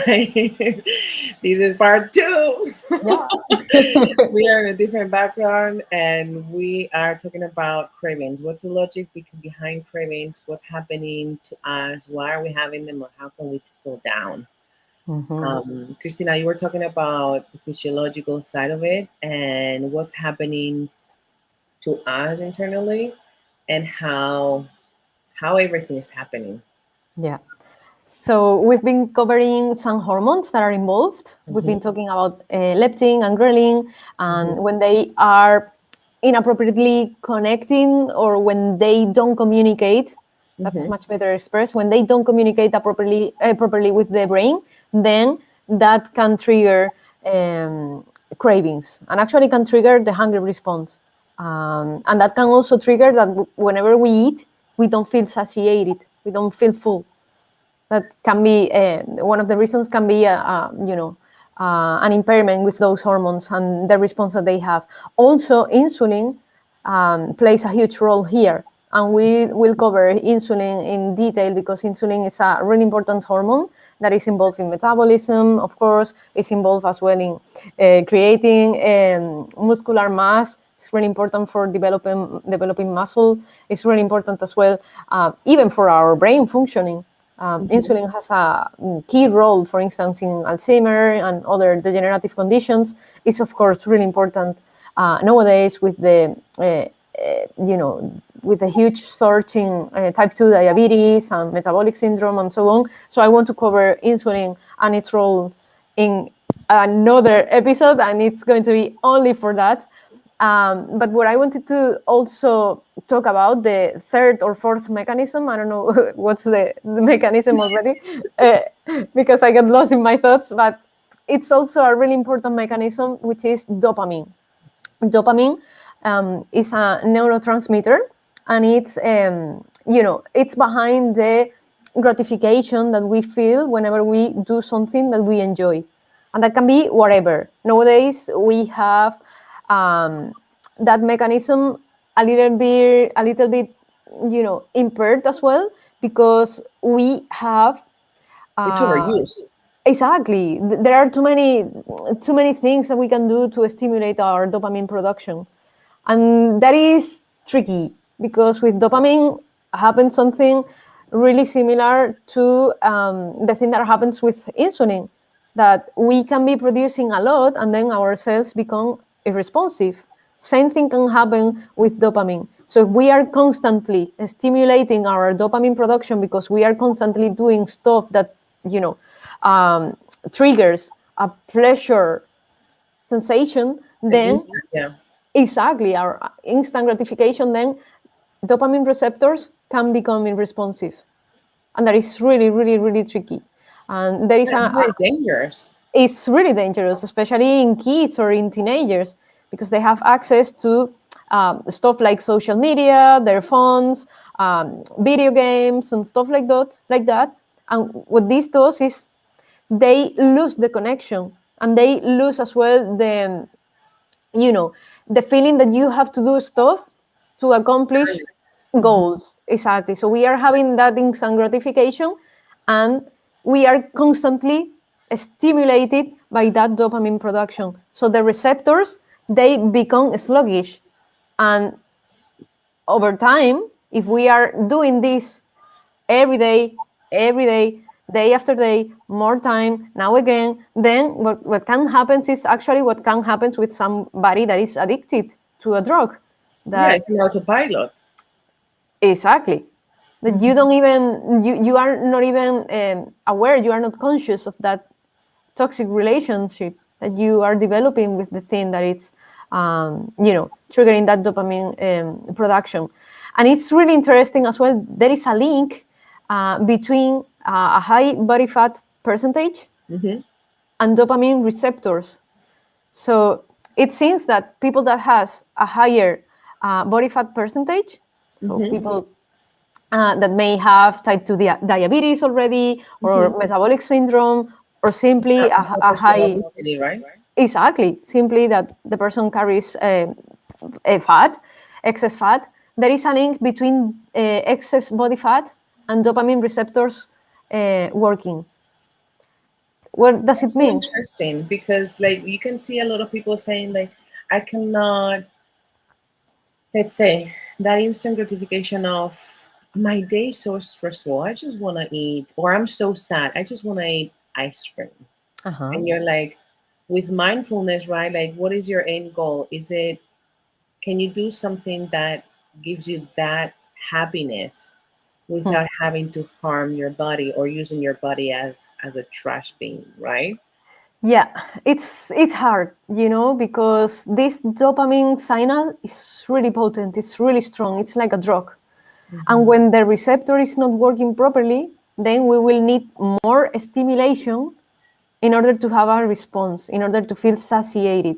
This is part two. Yeah. We are in a different background and we are talking about cravings. What's the logic behind cravings? What's happening to us? Why are we having them? Or how can we tackle down? Mhm. Christina, you were talking about the physiological side of it and what's happening to us internally and how everything is happening. Yeah. So we've been covering some hormones that are involved. We've Hmm. been talking about leptin and ghrelin, Hmm. and when they are inappropriately connecting or when they don't communicate, that's Hmm. much better expressed. When they don't communicate properly with the brain, then that can trigger cravings and actually can trigger the hunger response. And that can also trigger that whenever we eat, we don't feel satiated, we don't feel full. That can be one of the reasons can be an impairment with those hormones and the response that they have. Also, insulin plays a huge role here, and we will cover insulin in detail because insulin is a really important hormone that is involved in metabolism. Of course, it's involved as well in creating muscular mass. It's really important for developing muscle. It's really important as well, even for our brain functioning. Hmm. Insulin has a key role, for instance, in Alzheimer and other degenerative conditions. It's of course really important nowadays with with the huge surge in type 2 diabetes and metabolic syndrome and so on. So I want to cover insulin and its role in another episode, and it's going to be only for that. But what I wanted to also talk about, the third or fourth mechanism, I don't know what's the mechanism already, uh, because I get lost in my thoughts, but it's also a really important mechanism, which is dopamine. Dopamine is a neurotransmitter, and it's behind the gratification that we feel whenever we do something that we enjoy, and that can be whatever. Nowadays we have um, that mechanism a little bit impaired as well, because we have It's uh, overused. exactly. There are too many things that we can do to stimulate our dopamine production, and that is tricky because with dopamine happens something really similar to the thing that happens with insulin, that we can be producing a lot and then our cells become irresponsive. Same thing can happen with dopamine. So if we are constantly stimulating our dopamine production because we are constantly doing stuff that you know um, triggers a pleasure sensation, Like then instant, yeah. exactly our instant gratification, then dopamine receptors can become unresponsive, and that is really, really, really tricky. And there is Yeah, it's very dangerous. it's really dangerous, especially in kids or in teenagers, because they have access to stuff like social media, their phones, video games, and stuff like that. And what this does is they lose the connection, and they lose as well you know the feeling that you have to do stuff to accomplish Hmm. goals. Exactly. So we are having that instant gratification, and we are constantly stimulated by that dopamine production, so the receptors, they become sluggish. And over time, if we are doing this every day, every day, day after day, more time, now again, then what can happen is actually what can happen with somebody that is addicted to a drug. Yeah, That it's an autopilot. exactly, that you Hmm. don't even you are not even aware, you are not conscious of that toxic relationship that you are developing with the thing that it's triggering that dopamine production. And it's really interesting as well, there is a link between a high body fat percentage Hmm. and dopamine receptors. So it seems that people that has a higher body fat percentage, so Hmm. people that may have type 2 diabetes already, Hmm. or metabolic syndrome, or simply a Suffers from high. obesity, right? Exactly, simply that the person carries a fat, excess fat. There is a link between excess body fat and dopamine receptors working. What does it That's so mean? interesting because like you can see a lot of people saying like I cannot, let's say, that instant gratification of my day is so stressful. I just want to eat, or I'm so sad. I just want to eat ice cream. Uh-huh. And you're like, with mindfulness, right? Like, what is your end goal? Is it, can you do something that gives you that happiness Hmm. without having to harm your body or using your body as a trash bin, right? Yeah, it's hard, because this dopamine signal is really potent. It's really strong. It's like a drug. And Hmm. when the receptor is not working properly, then we will need more stimulation in order to have a response, in order to feel satiated.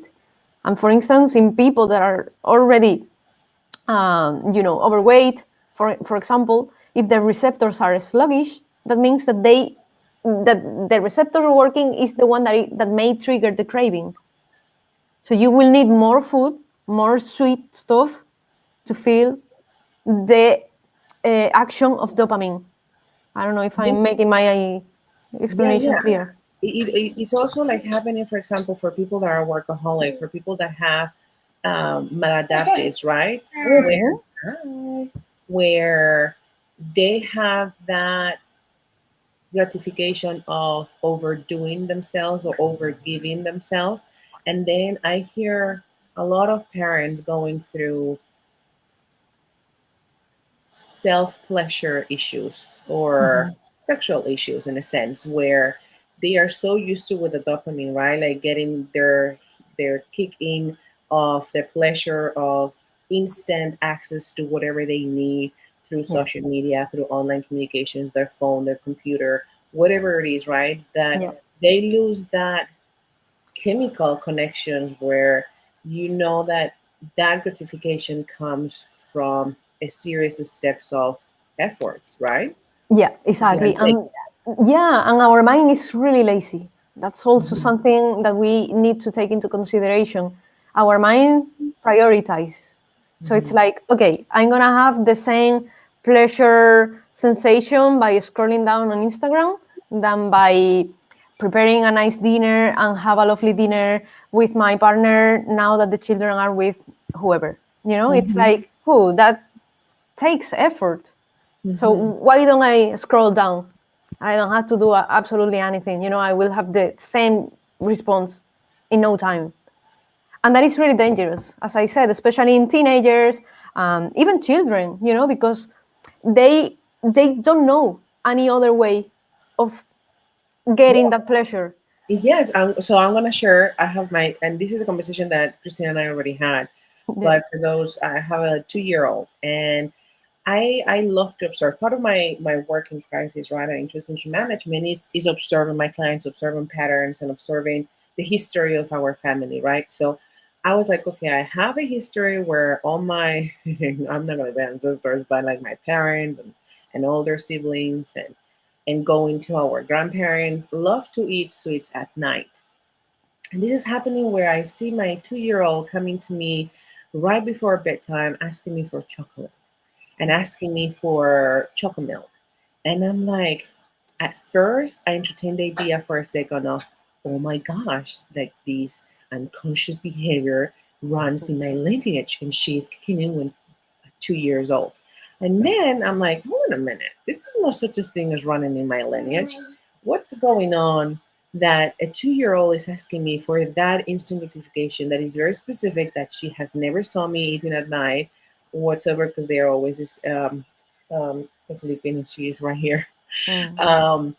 And for instance, in people that are already, overweight, for example, if the receptors are sluggish, that means that the receptor working is the one that may trigger the craving. So you will need more food, more sweet stuff to feel the action of dopamine. I don't know if I'm Yes, making my yeah, explanation yeah. clear. It's also like happening, for example, for people that are workaholic, for people that have maladaptives, right? Mhm. Where they have that gratification of overdoing themselves or overgiving themselves. And then I hear a lot of parents going through self pleasure issues or Mhm. sexual issues in a sense where they are so used to with the dopamine, right? Like getting their kick in of the pleasure of instant access to whatever they need through Yeah. social media, through online communications, their phone, their computer, whatever it is, right? That Yeah. they lose that chemical connections where you know that that gratification comes from a series of steps of efforts, right? Yeah, Give and exactly. take. And our mind is really lazy. That's also Mhm. something that we need to take into consideration. Our mind prioritizes. So it's Mhm. like, okay, I'm gonna have the same pleasure sensation by scrolling down on Instagram than by preparing a nice dinner and have a lovely dinner with my partner now that the children are with whoever. It's Mhm. like, oh, that takes effort. So Mhm. why don't I scroll down? I don't have to do absolutely anything. I will have the same response in no time. And that is really dangerous, as I said, especially in teenagers, even children, because they don't know any other way of getting Well, that pleasure. yes. So I'm gonna share. I have my, and this is a conversation that Christina and I already had. Yeah. But for those, I have a 2-year-old, and I love to observe. Part of my work in crisis, right, and interest in management is observing my clients, observing patterns, and observing the history of our family, right? So I was like, okay, I have a history where all my I'm not gonna say ancestors, but like my parents and older siblings and going to our grandparents love to eat sweets at night. And this is happening where I see my 2-year-old coming to me right before bedtime asking me for chocolate and asking me for chocolate milk. And I'm like, at first, I entertained the idea for a second of, oh my gosh, like this unconscious behavior runs in my lineage and she's kicking in when 2 years old. And then I'm like, hold on a minute, this is no such a thing as running in my lineage. What's going on that a 2-year-old is asking me for that instant gratification that is very specific that she has never saw me eating at night whatsoever because they are always sleeping and she is right here. Mm. Um,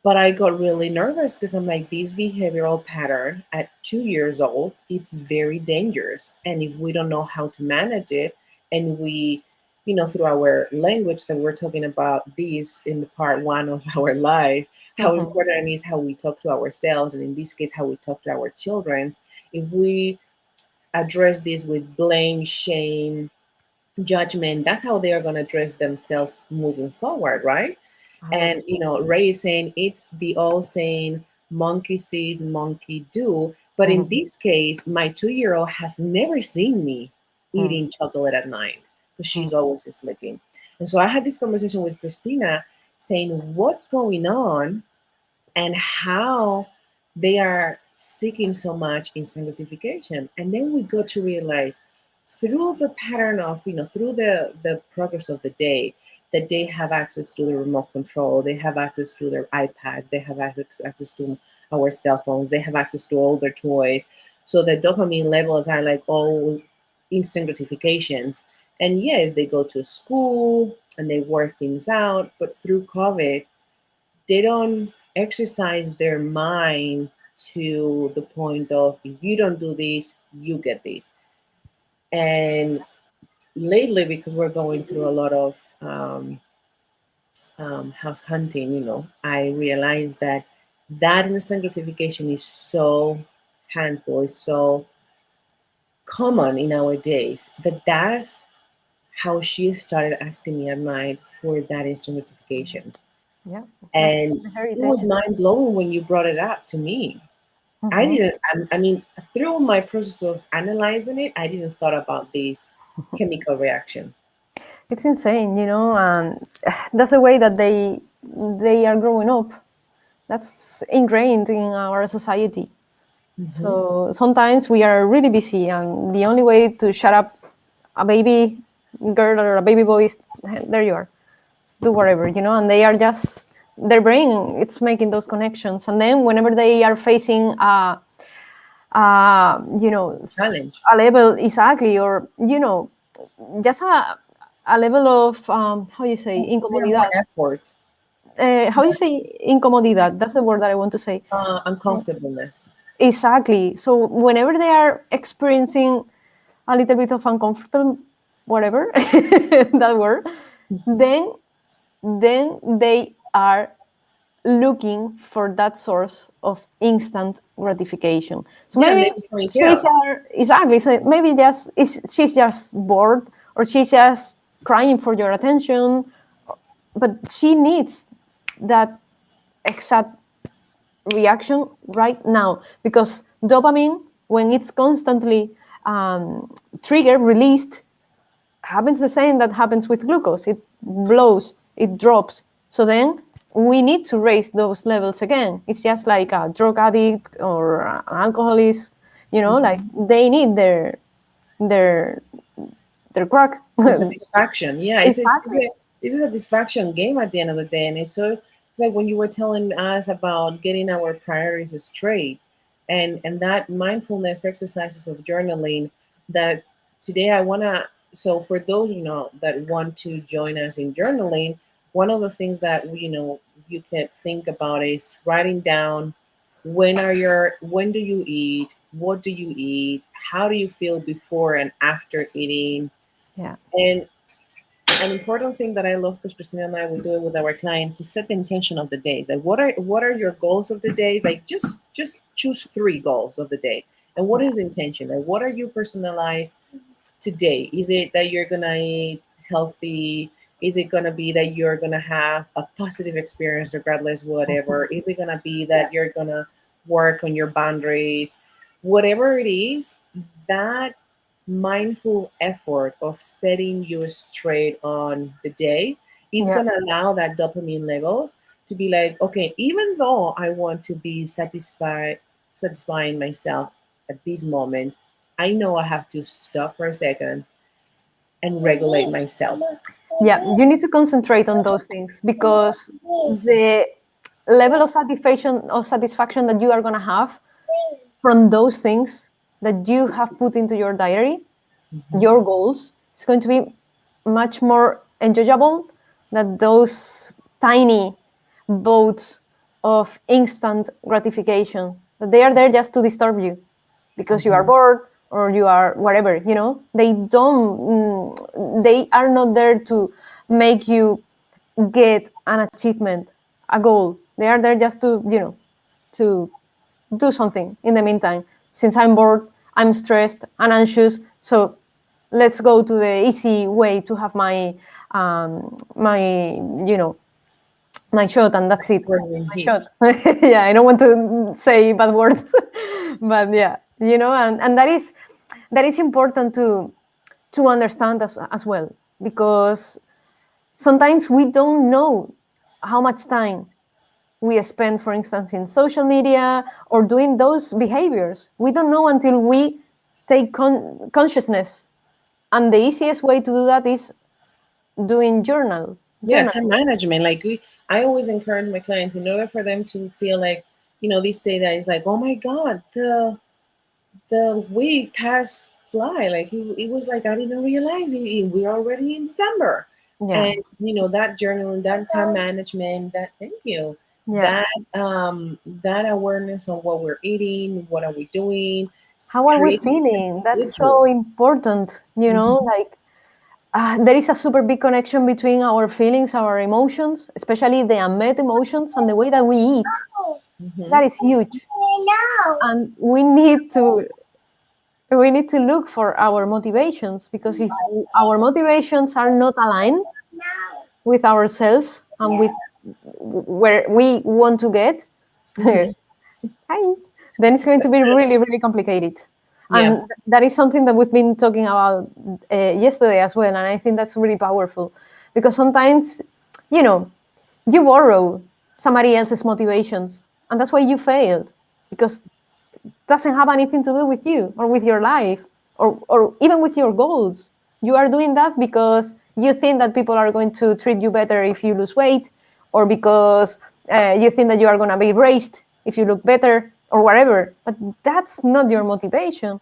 but I got really nervous because I'm like, this behavioral pattern at 2 years old, it's very dangerous. And if we don't know how to manage it, and we, through our language that we're talking about this in the part one of our life, how Mhm. important it is how we talk to ourselves, and in this case, how we talk to our children. If we address this with blame, shame, judgment, that's how they are going to address themselves moving forward, right? And 100%. Ray is saying it's the old saying, monkey sees, monkey do. But in Mhm. this case, my 2-year-old has never seen me Mm. eating chocolate at night because Mm. she's always sleeping. And so I had this conversation with Christina saying, what's going on and how they are seeking so much instant gratification. And then we go to realize through the pattern of, through the progress of the day, that they have access to the remote control, they have access to their iPads, they have access to our cell phones, they have access to all their toys. So the dopamine levels are like all instant gratifications. And yes, they go to school and they work things out, but through COVID, they don't exercise their mind to the point of, if you don't do this, you get this. And lately, because we're going through a lot of house hunting, I realized that that instant gratification is so handful, is so common in our days, that that's how she started asking me at night for that instant gratification. Yeah, that's And the it was heritage. mind blowing when you brought it up to me. I Mhm. didn't, I mean, through my process of analyzing it, I didn't thought about this chemical reaction. It's insane, and that's the way that they are growing up. That's ingrained in our society. Hmm. So sometimes we are really busy, and the only way to shut up a baby girl or a baby boy is, there you are, do whatever, and they are just, their brain, it's making those connections. And then whenever they are facing Challenge. a level, exactly, or just a level of how you say Yeah, more incomodidad. effort, How you say incomodidad? That's the word that I want to say. uncomfortableness. Exactly. So whenever they are experiencing a little bit of uncomfortable, whatever that word, then they are looking for that source of instant gratification. So Yeah, and they maybe become in she's chaos. exactly. So maybe she's just bored, or she's just crying for your attention, but she needs that exact reaction right now, because dopamine, when it's constantly triggered, released, happens the same that happens with glucose. It blows, it drops. So then we need to raise those levels again. It's just like a drug addict or an alcoholist, like Mhm. they need their their crack. The satisfaction. Yeah, Exactly. it's a satisfaction game at the end of the day. And it's like when you were telling us about getting our priorities straight, and that mindfulness exercises of journaling, that today I wanna, so for those that want to join us in journaling, one of the things that you can think about is writing down, when do you eat, what do you eat, how do you feel before and after eating. Yeah. And an important thing that I love, because Christina and I will do it with our clients, is set the intention of the days. Like, what are your goals of the days? Like, just choose 3 goals of the day. And what is the intention? Like, what are you personalized today? Is it that you're gonna eat healthy? Is it gonna be that you're gonna have a positive experience regardless whatever? Is it gonna be that you're gonna work on your boundaries? Whatever it is, that mindful effort of setting you straight on the day, it's Yeah. gonna allow that dopamine levels to be like, okay, even though I want to be satisfying myself at this moment, I know I have to stop for a second and regulate myself. Yeah, you need to concentrate on those things, because the level of satisfaction that you are going to have from those things that you have put into your diary, Mhm. your goals, it's going to be much more enjoyable than those tiny boats of instant gratification. That they are there just to disturb you because you are Mhm. bored or you are whatever. They don't. They are not there to make you get an achievement, a goal. They are there just to to do something in the meantime. Since I'm bored, I'm stressed and anxious, so let's go to the easy way to have my my shot, and that's it. Bringing My heat. shot. Yeah, I don't want to say bad words, but yeah, and that is important to understand as well, because sometimes we don't know how much time we spend, for instance, in social media or doing those behaviors. We don't know until we take consciousness. And the easiest way to do that is doing Yeah, journal. time management. Like I always encourage my clients in order for them to feel like, they say that it's like, oh my God, the week passed fly. Like it was like I didn't realize we're already in December. Yeah, And that journaling, that time management, that thank you, yeah. that awareness of what we're eating, what are we doing, How are we creating a feeling? That's schedule. so important, Mhm. like there is a super big connection between our feelings, our emotions, especially the unmet emotions, and the way that we eat. Mhm. That is huge. And we need to look for our motivations, because if our motivations are not aligned with ourselves and with where we want to get, Mhm. hi, then it's going to be really, really complicated. Yeah. And that is something that we've been talking about yesterday as well. And I think that's really powerful, because sometimes, you know, you borrow somebody else's motivations, and that's why you failed, because doesn't have anything to do with you or with your life, or even with your goals. You are doing that because you think that people are going to treat you better if you lose weight, or because you think that you are going to be raised if you look better, or whatever. But that's not your motivation.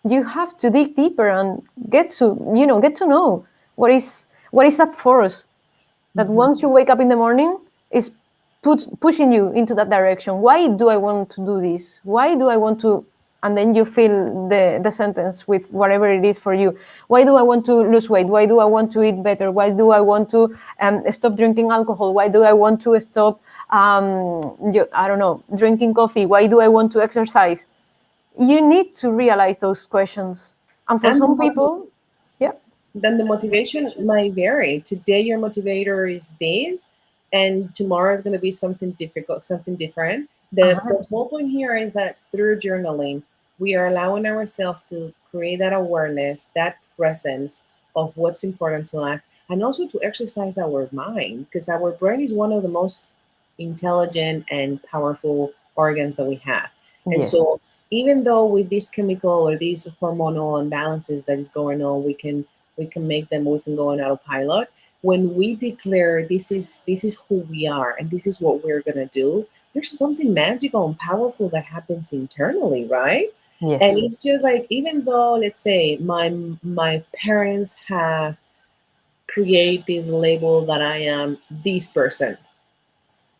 You have to dig deeper and get to know what is that force that Mhm. once you wake up in the morning is pushing you into that direction. Why do I want to do this? Why do I want to? And then you fill the sentence with whatever it is for you. Why do I want to lose weight? Why do I want to eat better? Why do I want to stop drinking alcohol? Why do I want to stop, I don't know, drinking coffee? Why do I want to exercise? You need to realize those questions. And for And some people, yeah, then the motivation might vary. Today, your motivator is this, and tomorrow is going to be something difficult, something different. The 100%. whole point here is that through journaling, we are allowing ourselves to create that awareness, that presence of what's important to us, and also to exercise our mind, because our brain is one of the most intelligent and powerful organs that we have. And Yes. so, even though with this chemical or these hormonal imbalances that is going on, we can make them, we can go on autopilot. When we declare this is who we are and this is what we're gonna do, there's something magical and powerful that happens internally, right? And Yes. it's just like, even though, let's say, my parents have create this label that I am this person,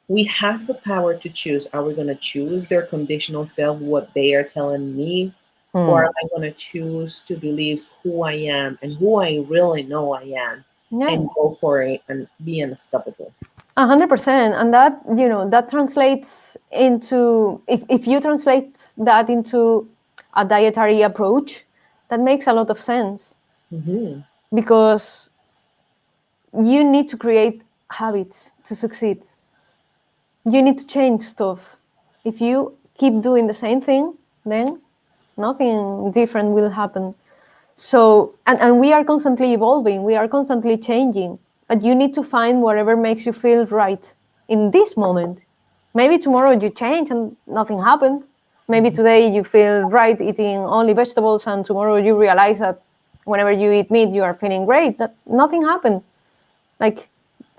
we have the power to choose. Are we going to choose their conditional self, what they are telling me, or Hmm. am I going to choose to believe who I am and who I really know I am, Yeah. and go for it and be unstoppable? 100%. And that translates into, if you translate that into a dietary approach, that makes a lot of sense, Hmm. because you need to create habits to succeed. You need to change stuff. If you keep doing the same thing, then nothing different will happen. So, and we are constantly evolving, we are constantly changing, but you need to find whatever makes you feel right in this moment. Maybe tomorrow you change and nothing happened. Maybe today you feel right eating only vegetables, and tomorrow you realize that whenever you eat meat, you are feeling great, that nothing happened. Like,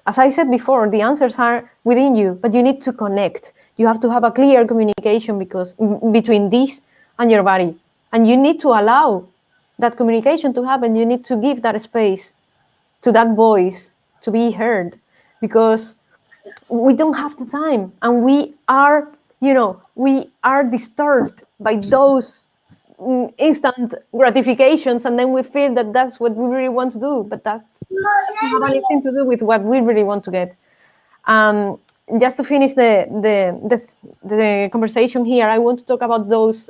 as I said before, the answers are within you, but you need to connect. You have to have a clear communication, because between this and your body, and you need to allow that communication to happen. You need to give that space to that voice to be heard, because we don't have the time, and we are disturbed by those instant gratifications, and then we feel that that's what we really want to do, but that doesn't have anything to do with what we really want to get. um, just to finish the conversation here, I want to talk about those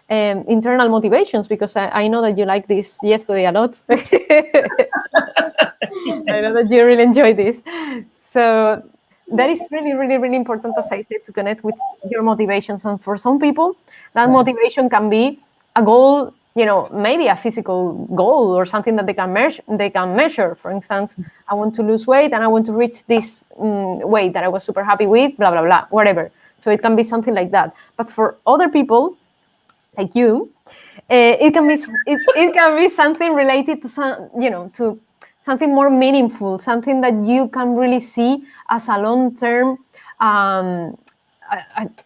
internal motivations, because I know that you like this yesterday a lot. I know that you really enjoy this. So that is really, really, really important, as I said, to connect with your motivations. And for some people, that motivation can be a goal maybe a physical goal or something that they can measure. For instance, I want to lose weight and I want to reach this weight that I was super happy with, blah blah blah, whatever. So it can be something like that. But for other people like you, it can be something related to to something more meaningful, something that you can really see as a long-term um,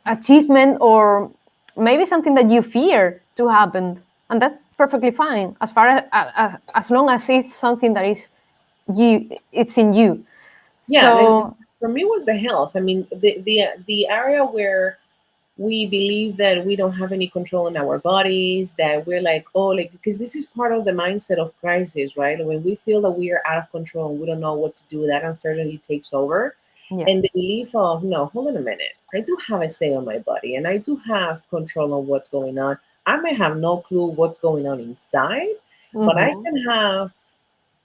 achievement, or maybe something that you fear to happen, and that's perfectly fine as long as it's something that is it's in you. Yeah, and So for me, it was the health. I mean, the area where we believe that we don't have any control in our bodies, that we're like, oh, like, because this is part of the mindset of crisis, right? When we feel that we are out of control and we don't know what to do, that uncertainty takes over. yeah. And the belief of, no, hold on a minute, I do have a say on my body and I do have control on what's going on. I may have no clue what's going on inside, but I Hmm. can have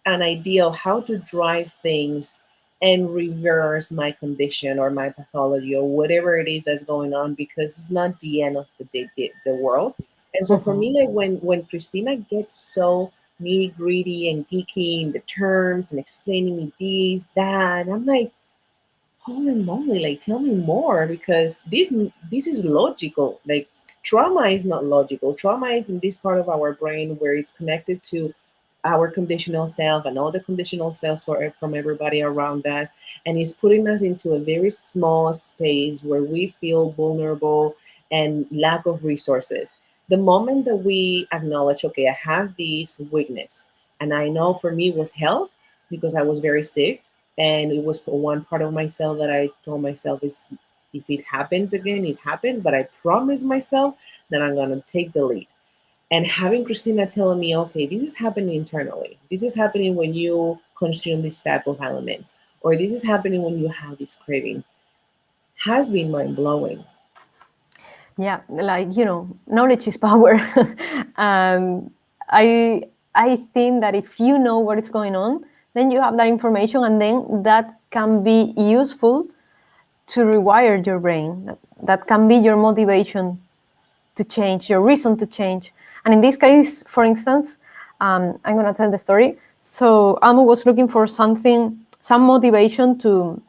an idea of how to drive things and reverse my condition or my pathology or whatever it is that's going on, because it's not the end of the world. And so for Hmm. me, like when Christina gets so nitty gritty and geeky in the terms and explaining me this, that, I'm like, holy moly, like tell me more, because this is logical. Like trauma is not logical. Trauma is in this part of our brain where it's connected to our conditional self and all the conditional selves from everybody around us, and it's putting us into a very small space where we feel vulnerable and lack of resources. The moment that we acknowledge, okay, I have this weakness, and I know for me it was health because I was very sick, and it was one part of myself that I told myself is, if it happens again, it happens, but I promise myself that I'm going to take the lead. And having Christina telling me, okay, this is happening internally. This is happening when you consume this type of elements, or this is happening when you have this craving, has been mind blowing. Yeah, like knowledge is power. um, I I think that if you know what is going on, then you have that information, and then that can be useful to rewire your brain. That can be your motivation to change, your reason to change. And in this case, for instance, I'm going to tell the story. So Alma was looking for some motivation to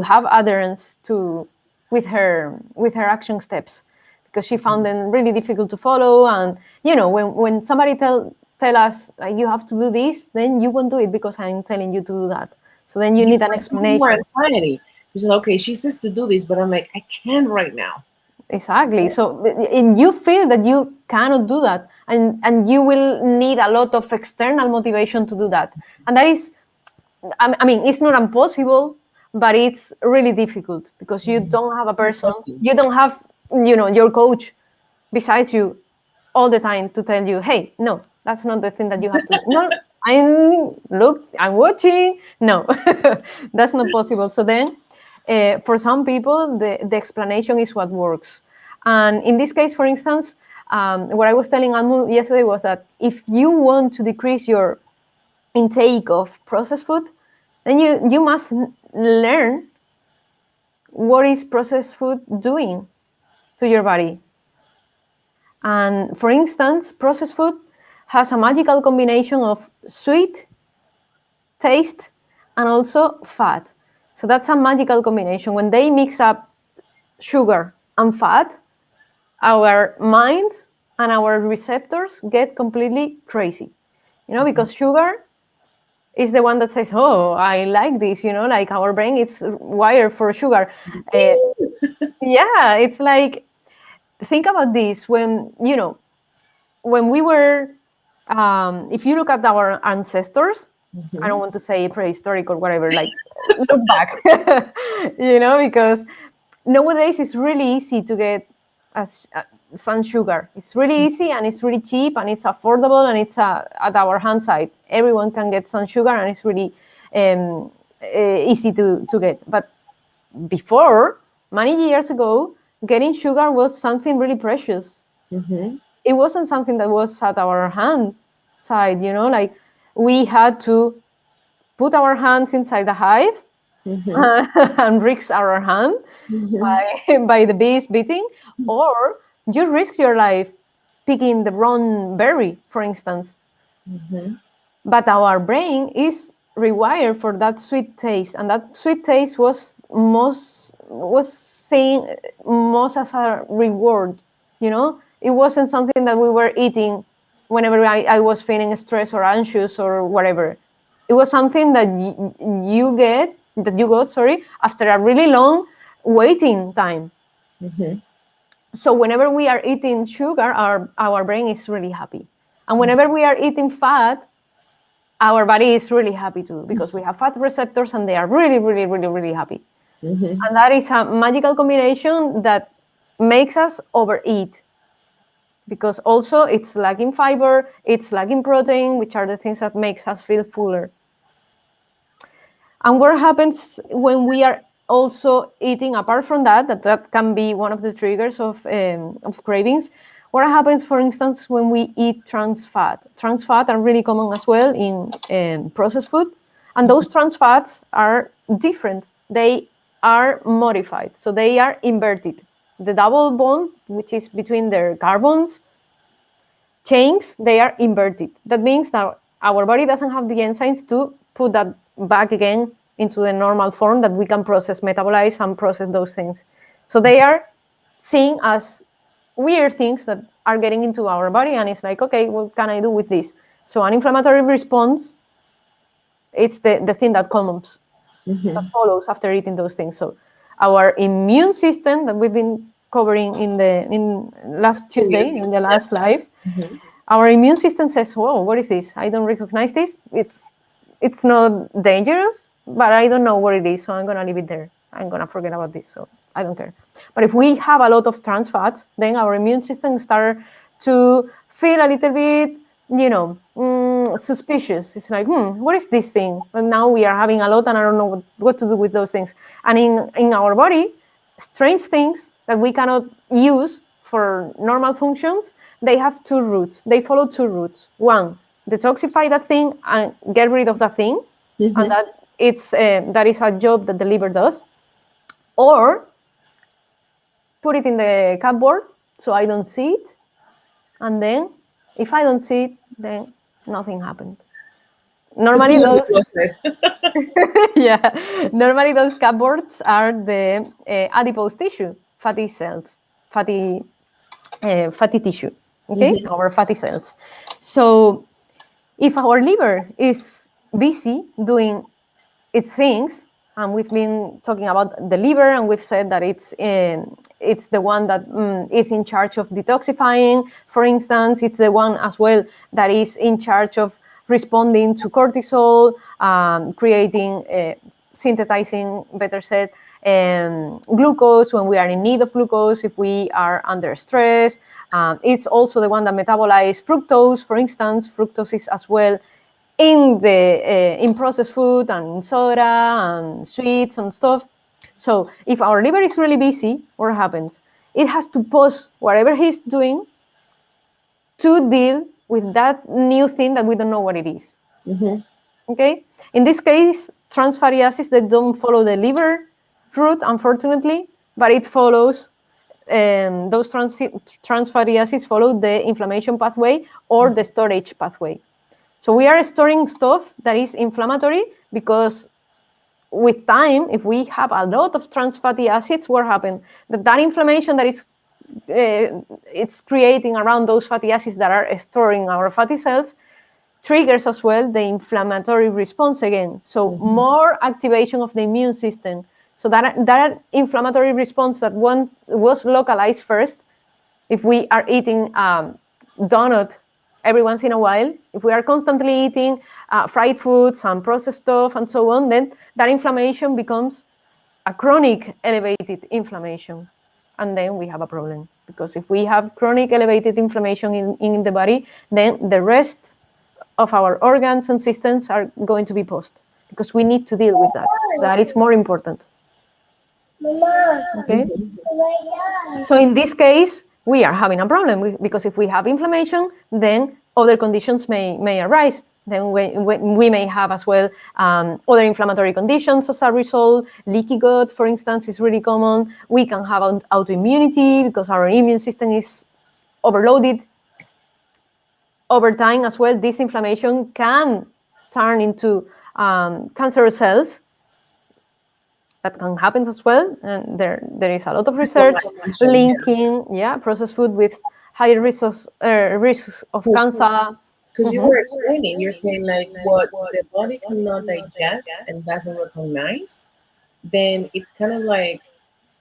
have adherence to with her action steps, because she found them really difficult to follow. And when somebody tell us like, you have to do this, then you won't do it because I'm telling you to do that. So then you Yeah, need an I feel more explanation. anxiety. She said, okay, she says to do this, but I'm like, I can't right now. Exactly. So and you feel that you cannot do that, and you will need a lot of external motivation to do that. And that is, I mean, it's not impossible, but it's really difficult because you Mhm. don't have a person, Exhausting. you don't have, your coach besides you all the time to tell you, hey, no, that's not the thing that you have to do. No, I'm watching. No, that's not possible. So then, for some people, the explanation is what works. And in this case, for instance, what I was telling Anmol yesterday was that if you want to decrease your intake of processed food, then you must learn what is processed food doing to your body. And for instance, processed food has a magical combination of sweet, taste, and also fat. So that's a magical combination. When they mix up sugar and fat, our minds and our receptors get completely crazy. Because sugar is the one that says, "Oh, I like this." Like our brain, it's wired for sugar. Uh, yeah, it's like, think about this when we were, if you look at our ancestors, I don't Mhm. want to say prehistoric or whatever, like look back, because nowadays it's really easy to get sun sugar. It's really easy and it's really cheap and it's affordable and it's at our hand side. Everyone can get sun sugar and it's really easy to get. But before, many years ago, getting sugar was something really precious. Mhm. It wasn't something that was at our hand side, like we had to put our hands inside the hive Mhm. and risk our hand Mhm. by the bees beating, or you risk your life picking the wrong berry, for instance. Mm-hmm. But our brain is rewired for that sweet taste, and that sweet taste was seen most as a reward. It wasn't something that we were eating whenever I was feeling stressed or anxious or whatever. It was something that you got, sorry, after a really long waiting time. Mm-hmm. So whenever we are eating sugar, our brain is really happy, and whenever we are eating fat, our body is really happy too, because we have fat receptors and they are really, really, really, really happy. Mm-hmm. And that is a magical combination that makes us overeat, because also it's lacking fiber, it's lacking protein, which are the things that makes us feel fuller. And what happens when we are also eating, apart from that can be one of the triggers of cravings. What happens, for instance, when we eat trans fat? Trans fat are really common as well in processed food. And those trans fats are different. They are modified. So they are inverted. The double bond, which is between their carbons chains, they are inverted. That means that our body doesn't have the enzymes to put that back again into the normal form that we can process, metabolize, and process those things. So they are seen as weird things that are getting into our body, and it's like, okay, what can I do with this? So an inflammatory response, it's the thing that comes, that follows after eating those things. So our immune system that we've been covering in last Tuesday, Yes. in the last live, Mm-hmm. our immune system says, whoa, what is this? I don't recognize this. It's not dangerous, but I don't know what it is, so I'm going to leave it there. I'm going to forget about this, so I don't care. But if we have a lot of trans fats, then our immune system start to feel a little bit, suspicious. It's like, what is this thing? And now we are having a lot, and I don't know what to do with those things. And in our body, strange things that we cannot use for normal functions, they have two routes. They follow two routes. One, detoxify that thing and get rid of that thing, and that is a job that the liver does. Or put it in the cupboard so I don't see it, and then if I don't see it, then nothing happened. So put Normally it in the those closet. yeah, normally those cupboards are the adipose tissue, fatty cells, fatty tissue, okay, Mm-hmm. our fatty cells. So if our liver is busy doing its things, and we've been talking about the liver, and we've said that it's the one that is in charge of detoxifying, for instance. It's the one as well that is in charge of responding to cortisol, creating, synthesizing, better said, glucose when we are in need of glucose, if we are under stress. It's also the one that metabolizes fructose, for instance. Fructose is as well in processed food and in soda and sweets and stuff. So if our liver is really busy, what happens? It has to pause whatever he's doing to deal with that new thing that we don't know what it is. Mm-hmm. Okay? In this case, trans fatty acids, they don't follow the liver route, unfortunately, but it follows those trans fatty acids follow the inflammation pathway or the storage pathway. So we are storing stuff that is inflammatory, because with time, if we have a lot of trans fatty acids, what happens? That inflammation that is it's creating around those fatty acids that are storing our fatty cells triggers as well the inflammatory response again. So more activation of the immune system. So that inflammatory response that one was localized first, if we are eating donut every once in a while, if we are constantly eating fried foods and processed stuff and so on, then that inflammation becomes a chronic elevated inflammation. And then we have a problem, because if we have chronic elevated inflammation in the body, then the rest of our organs and systems are going to be paused, because we need to deal with that. That is more important. Okay? So in this case, we are having a problem, because if we have inflammation, then other conditions may arise. Then we may have as well other inflammatory conditions as a result. Leaky gut, for instance, is really common. We can have autoimmunity because our immune system is overloaded. over time as well, this inflammation can turn into cancerous cells. That can happen as well, and there is a lot of research Inflammation, yeah. linking processed food with higher risks of cancer. Because you Mhm. were explaining, you're saying like what the body cannot digest and doesn't recognize, then it's kind of like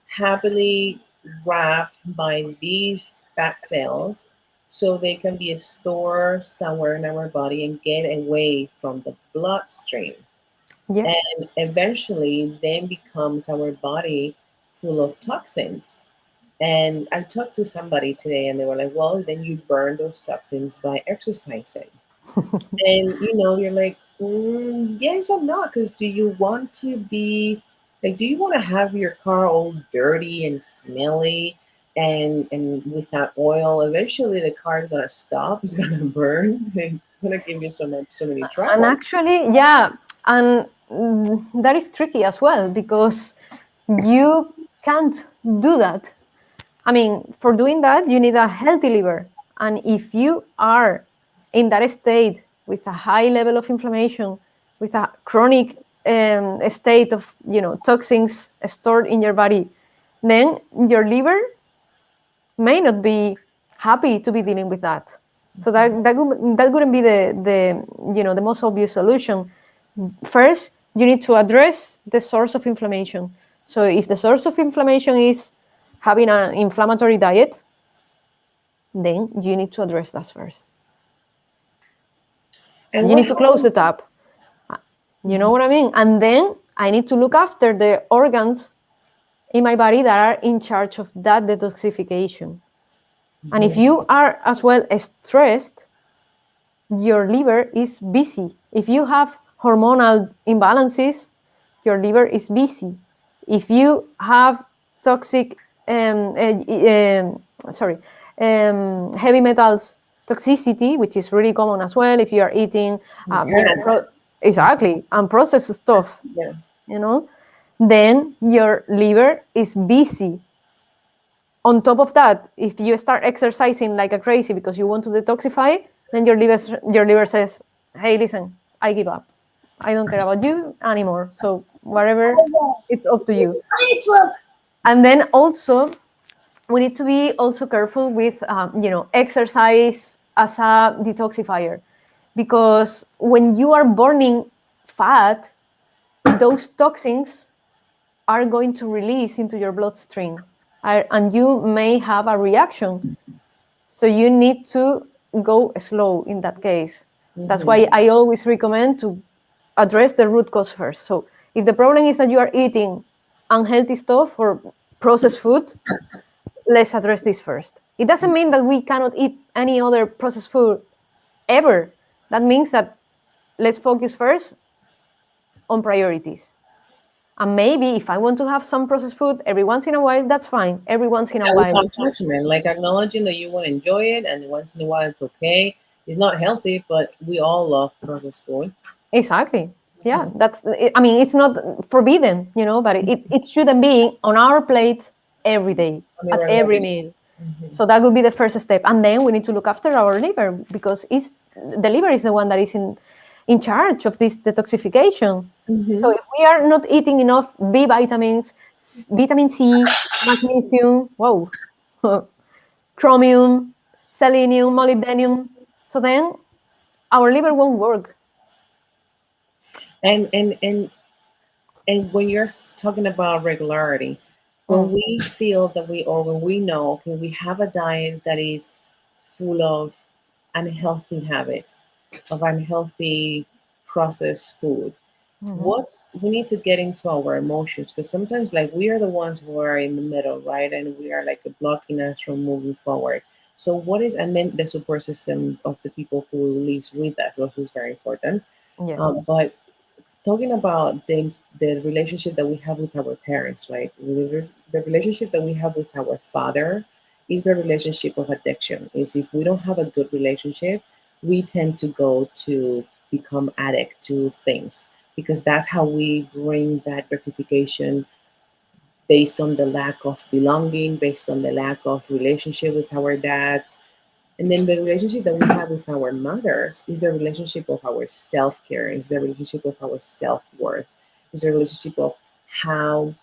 happily wrapped by these fat cells so they can be stored somewhere in our body and get away from the bloodstream, Yeah. and eventually then becomes our body full of toxins. And I talked to somebody today and they were like, well, then you burn those toxins by exercising. And you're like, yes and no, because do you want to be like, do you want to have your car all dirty and smelly and without oil? Eventually, the car is gonna stop. It's gonna burn. And it's gonna give you so many And trouble. actually, yeah, and that is tricky as well because you can't do that. I mean, for doing that, you need a healthy liver. And if you are in that state with a high level of inflammation, with a chronic state of toxins stored in your body, then your liver may not be happy to be dealing with that. So that wouldn't be the most obvious solution. First, you need to address the source of inflammation. So if the source of inflammation is having an inflammatory diet, then you need to address that first. So And you what need to close happens? the tap. You know what I mean? And then I need to look after the organs in my body that are in charge of that detoxification. And if you are as well stressed, your liver is busy. If you have hormonal imbalances, your liver is busy. If you have toxic, sorry, heavy metals toxicity, which is really common as well, if you are eating, Cats. exactly, and processed stuff, Yeah. you know, then your liver is busy. On top of that, if you start exercising like a crazy because you want to detoxify, then your liver says, "Hey, listen, I give up. I don't care about you anymore. So whatever, it's up to you." And then also, we need to be also careful with exercise as a detoxifier, because when you are burning fat, those toxins are going to release into your bloodstream, and you may have a reaction. So you need to go slow in that case. That's Hmm. why I always recommend to address the root cause first. So if the problem is that you are eating unhealthy stuff or processed food, let's address this first. It doesn't mean that we cannot eat any other processed food ever. That means that let's focus first on priorities. And maybe if I want to have some processed food every once in a while, that's fine. Every once in a Yeah, while. without judgment, like acknowledging that you want to enjoy it, and once in a while it's okay. It's not healthy, but we all love processed food. Exactly. Yeah, Mhm. I mean, it's not forbidden, but it shouldn't be on our plate every day, On a at regular every basis. meal. Mhm. So that would be the first step. And then we need to look after our liver, because the liver is the one that is in charge of this detoxification. So Mhm. if we are not eating enough B vitamins, vitamin C, magnesium, whoa, chromium, selenium, molybdenum, so then our liver won't work. And when you're talking about regularity, when Mm. we feel that when we know, okay, we have a diet that is full of unhealthy habits, of unhealthy processed food, Mhm. what's we need to get into our emotions, because sometimes like we are the ones who are in the middle, right, and we are like blocking us from moving forward. So what is, and then the support system of the people who lives with us also is very important. Yeah. But talking about the relationship that we have with our parents, right? The relationship that we have with our father is the relationship of addiction. Is if we don't have a good relationship, we tend to go to become addict to things, because that's how we bring that gratification based on the lack of belonging, based on the lack of relationship with our dads. And then the relationship that we have with our mothers is the relationship of our self care, is the relationship of our self worth, is the relationship of how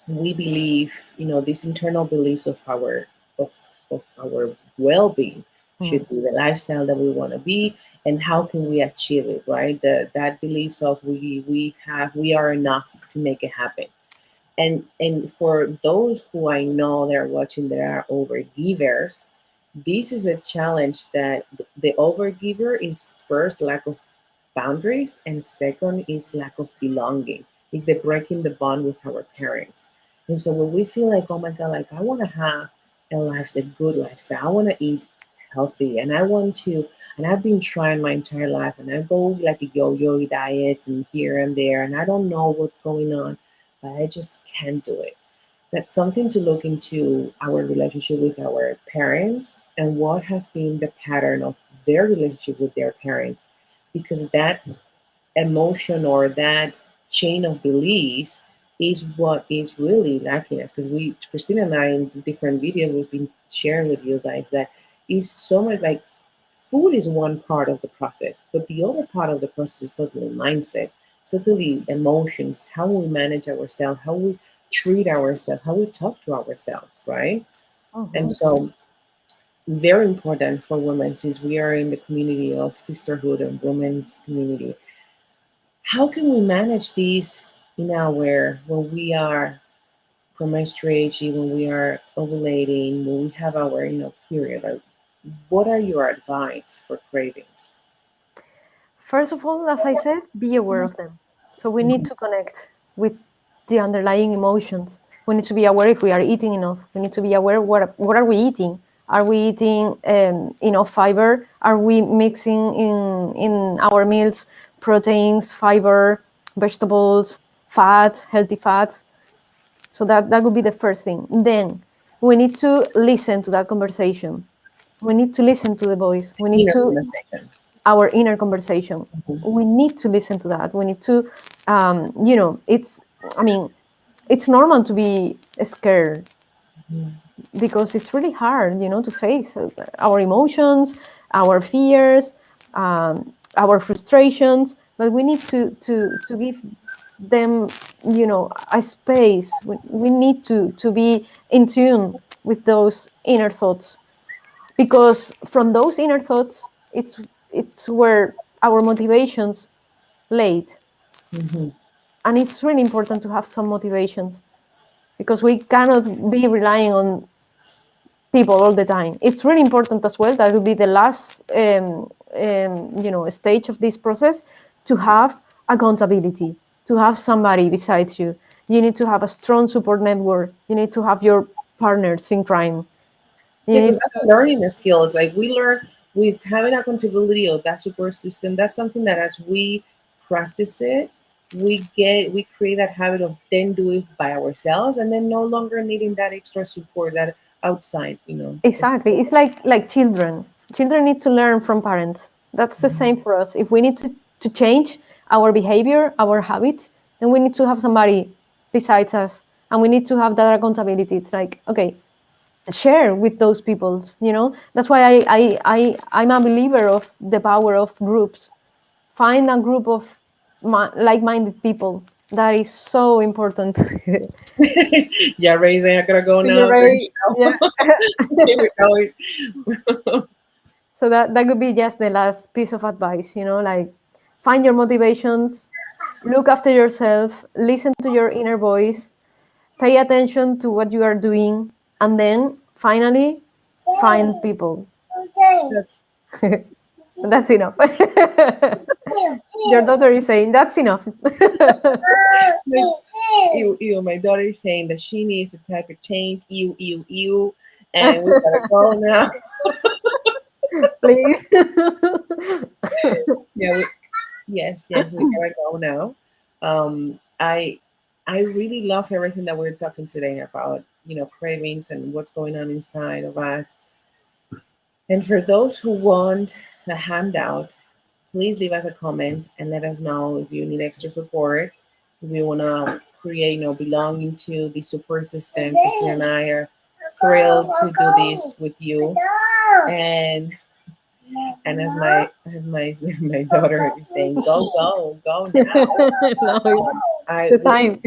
we believe, these internal beliefs of, of our well being Mm. should be the lifestyle that we want to be, and how can we achieve it, right? That beliefs of we are enough to make it happen. And for those who I know that are watching that are overgivers, this is a challenge that the overgiver is first lack of boundaries, and second is lack of belonging. Is the breaking the bond with our parents. And so when we feel like, oh my God, like I want to have a good lifestyle, I want to eat healthy, and I want to, and I've been trying my entire life, and I go like a yo-yo diets and here and there, and I don't know what's going on, but I just can't do it. That's something to look into our relationship with our parents and what has been the pattern of their relationship with their parents. Because that emotion or that chain of beliefs is what is really lacking us. Because Christina and I, in different videos, we've been sharing with you guys that is so much like food is one part of the process, but the other part of the process is totally mindset, totally emotions, how we manage ourselves, how we treat ourselves, how we talk to ourselves, right? And Mhm. so, very important for women, since we are in the community of sisterhood and women's community. How can we manage these in our when we are promenstruating, when we are ovulating, when we have our period? Like, what are your advice for cravings? First of all, as I said, be aware of them. So we need Mhm. to connect with the underlying emotions. We need to be aware if we are eating enough. We need to be aware what are we eating. Are we eating enough fiber? Are we mixing in our meals proteins, fiber, vegetables, fats, healthy fats? So that would be the first thing. Then we need to listen to that conversation. We need to listen to the voice. We need Inner to conversation. our inner conversation. Mhm. We need to listen to that. We need to, it's, I mean, it's normal to be scared Mhm. because it's really hard, to face our emotions, our fears, our frustrations. But we need to give them, a space. We need to be in tune with those inner thoughts, because from those inner thoughts, it's where our motivations laid. Mhm. And it's really important to have some motivations, because we cannot be relying on people all the time. It's really important as well, that will be the last stage of this process, to have accountability, to have somebody besides you. You need to have a strong support network. You need to have your partners in crime. You Yeah, because need that's a learning skill. It's like we learn with having accountability of that support system. That's something that as we practice it, we create that habit of then do it by ourselves, and then no longer needing that extra support that outside. Exactly. It's like children. Children need to learn from parents. That's the same for us. If we need to change our behavior, our habits, then we need to have somebody besides us. And we need to have that accountability. It's like, okay, share with those people. That's why I'm a believer of the power of groups. Find a group of like-minded people. That is so important. Yeah, raising. I gotta go You're now. Great right. Yeah. show. Keep it going. So that could be just the last piece of advice, like find your motivations, look after yourself, listen to your inner voice, pay attention to what you are doing, and then finally find people. That's that's enough. Your daughter is saying that's enough. Like, my daughter is saying that she needs a type of change. Ew, and we gotta go now. Please. Yeah, yes, we gotta go now. I really love everything that we're talking today about, cravings and what's going on inside of us. And for those who want the handout, please leave us a comment and let us know if you need extra support. If you wanna create, belong into the support system. Christina and I are thrilled to do this with you. And as my my daughter is saying, go now. No, it's I the would time.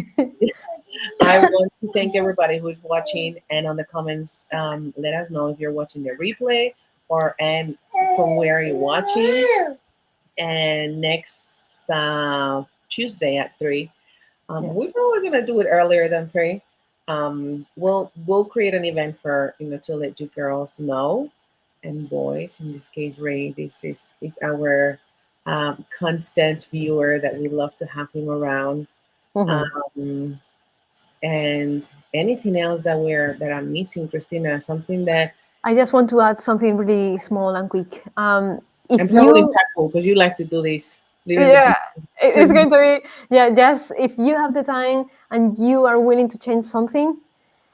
I want to thank everybody who's watching, and on the comments, let us know if you're watching the replay or and from where you're watching. And next Tuesday at 3, Yeah. we're probably gonna do it earlier than 3. We'll create an event for to let you girls know, and boys, in this case Ray, this is our constant viewer that we love to have him around. Mhm. um, and anything else that I'm missing, Christina, something that I just want to add something really small and quick. and If probably you, impactful because you like to do this, leaving the yeah, beach. it's going to be, yeah, just if you have the time and you are willing to change something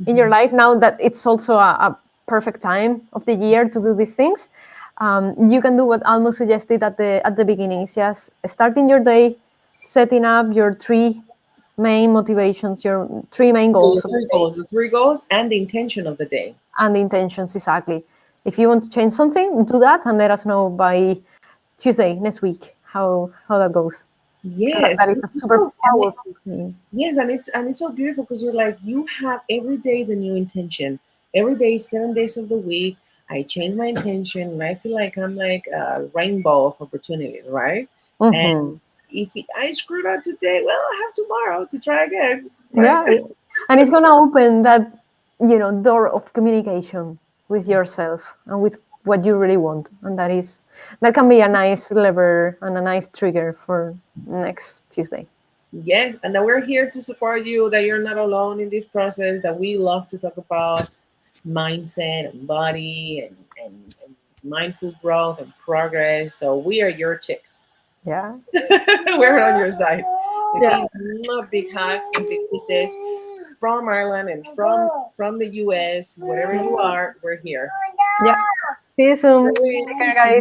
in your Mhm. life now that it's also a perfect time of the year to do these things, you can do what Almo suggested at the beginning. It's just starting your day, setting up your three main motivations, your three main So the goals of the three day, goals, the three goals, and the intention of the day. and the intentions exactly. If you want to change something, do that and let us know by Tuesday next week how that goes. Yes, That is a it's super so powerful thing. yes, and it's so beautiful because you're like you have every day is a new intention. Every day, 7 days of the week, I change my intention, and I feel like I'm like a rainbow of opportunities, right? And Hmm. if I screwed up today, well, I have tomorrow to try again, right? Yeah, and it's gonna open that door of communication with yourself and with what you really want, and that can be a nice lever and a nice trigger for next Tuesday. Yes, and that we're here to support you, that you're not alone in this process, that we love to talk about mindset and body and mindful growth and progress. So we are your chicks. Yeah, We're on your side. With yeah, these big hugs and big kisses from Ireland and from the US, wherever you are, we're here. yeah. See you soon. Take care, guys.